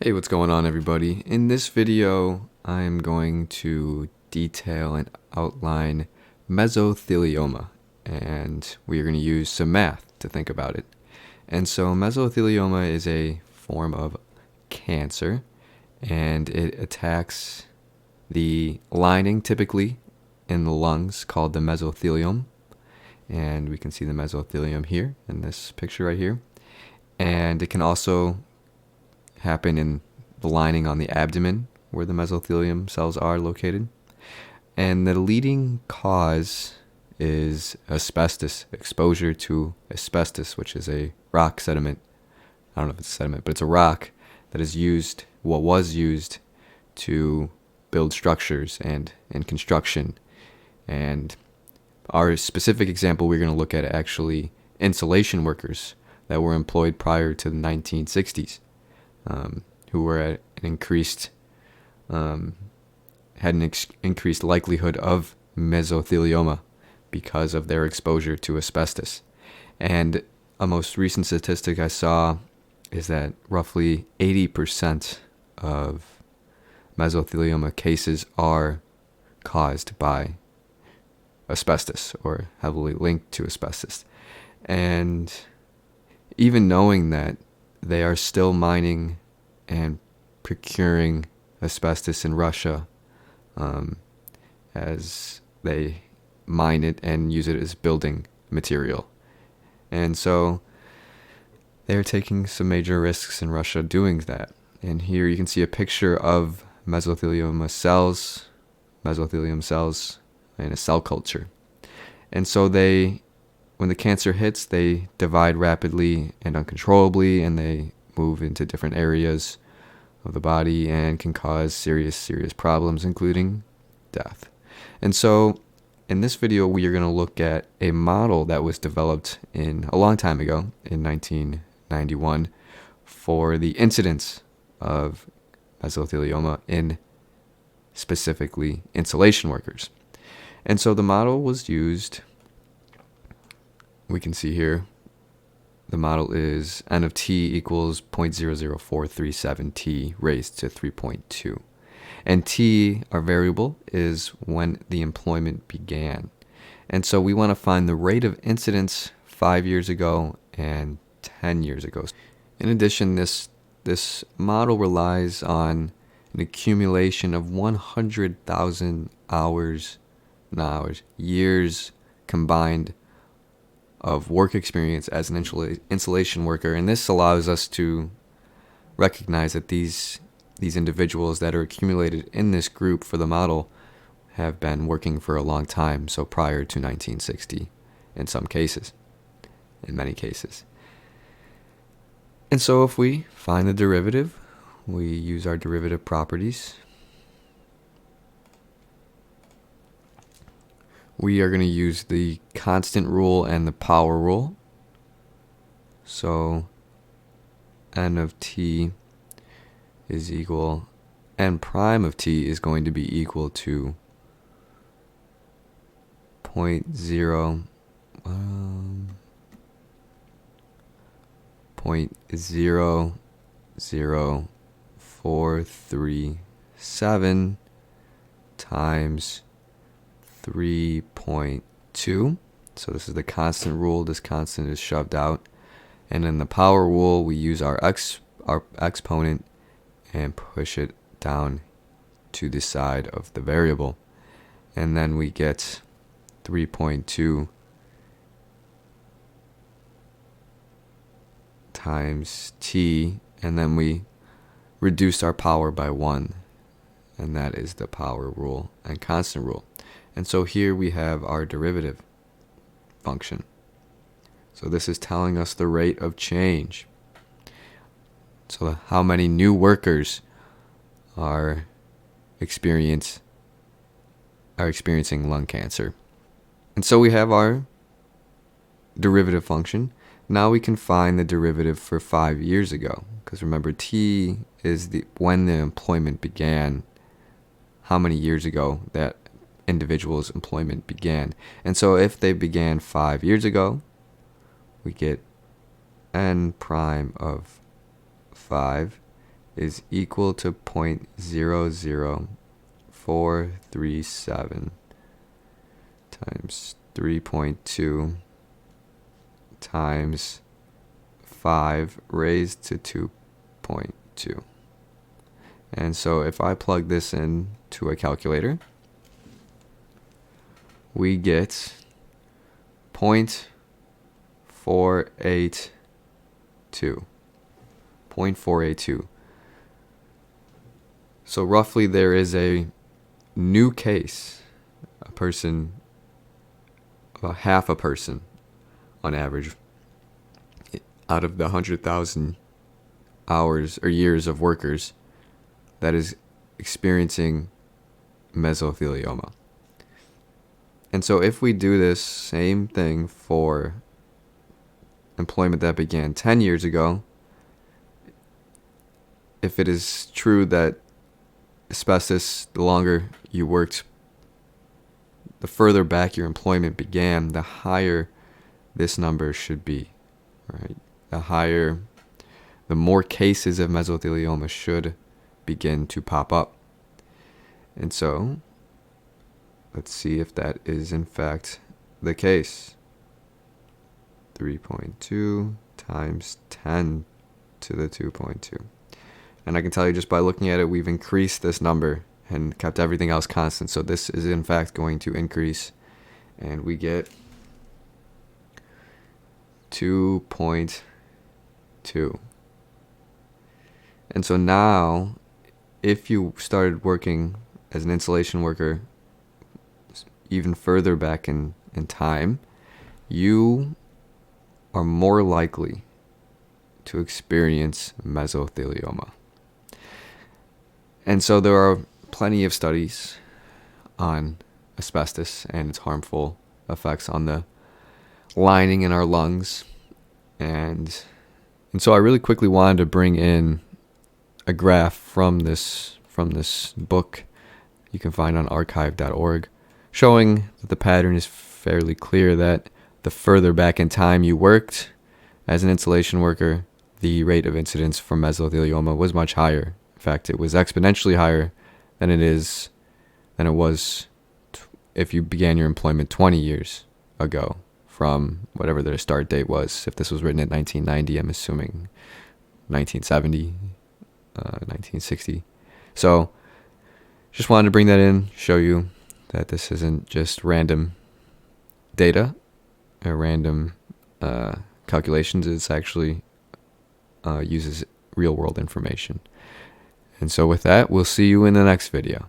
Hey, what's going on, everybody? In this video, I'm going to detail and outline mesothelioma, and we are going to use some math to think about it. And so mesothelioma is a form of cancer, and it attacks the lining, typically in the lungs, called the mesothelium. And we can see the mesothelium here in this picture right here. And it can also happen in the lining on the abdomen where the mesothelium cells are located. And the leading cause is asbestos, exposure to asbestos, which is a rock sediment. I don't know if it's a sediment, but it's a rock that is used, what was used to build structures and in construction. And our specific example we're going to look at actually insulation workers that were employed prior to the 1960s. Who were at an increased, had an increased likelihood of mesothelioma because of their exposure to asbestos. And a most recent statistic I saw is that roughly 80% of mesothelioma cases are caused by asbestos or heavily linked to asbestos. And even knowing that, they are still mining and procuring asbestos in Russia as they mine it and use it as building material. And so they're taking some major risks in Russia doing that. And here you can see a picture of mesothelium cells in a cell culture. And so when the cancer hits, they divide rapidly and uncontrollably, and they move into different areas of the body and can cause serious problems, including death. And so in this video, we are going to look at a model that was developed a long time ago, in 1991, for the incidence of mesothelioma in specifically insulation workers. And so the model was used. We can see here the model is n of t equals 0.00437 t raised to 3.2. And t, our variable, is when the employment began. And so we want to find the rate of incidence 5 years ago and 10 years ago. In addition, this model relies on an accumulation of 100,000 years combined of work experience as an insulation worker. And this allows us to recognize that these individuals that are accumulated in this group for the model have been working for a long time, so prior to 1960 in many cases. And so if we find the derivative, we use our derivative properties. We are going to use the constant rule and the power rule. So n of t is equal, n prime of t is going to be equal to 0.00437 times 3.2. So this is the constant rule. This constant is shoved out. And in the power rule, we use our exponent and push it down to the side of the variable. And then we get 3.2 times t, and then we reduce our power by 1. And that is the power rule and constant rule. And so here we have our derivative function. So this is telling us the rate of change. So how many new workers are experiencing lung cancer. And so we have our derivative function. Now we can find the derivative for 5 years ago. Because remember, t is when the employment began, how many years ago that individual's employment began. And so if they began 5 years ago, we get n prime of 5 is equal to 0.00437 times 3.2 times 5 raised to 2.2. And so if I plug this in to a calculator, we get 0.482. 0.482. So roughly there is a new case, a person, about half a person on average, out of the 100,000 hours or years of workers that is experiencing mesothelioma. And so if we do this same thing for employment that began 10 years ago, if it is true that asbestos, the longer you worked, the further back your employment began, the higher this number should be, right? The more cases of mesothelioma should begin to pop up. And so let's see if that is in fact the case. 3.2 times 10 to the 2.2. And I can tell you just by looking at it, we've increased this number and kept everything else constant. So this is in fact going to increase, and we get 2.2. And so now, if you started working as an insulation worker even further back in time, you are more likely to experience mesothelioma. And so there are plenty of studies on asbestos and its harmful effects on the lining in our lungs. And so I really quickly wanted to bring in a graph from this book you can find on archive.org, showing that the pattern is fairly clear, that the further back in time you worked as an insulation worker, the rate of incidence for mesothelioma was much higher. In fact, it was exponentially higher than it was if you began your employment 20 years ago from whatever their start date was. If this was written in 1990, I'm assuming 1970, 1960. So just wanted to bring that in, show you that this isn't just random data or random calculations. It's actually uses real world information. And so with that, we'll see you in the next video.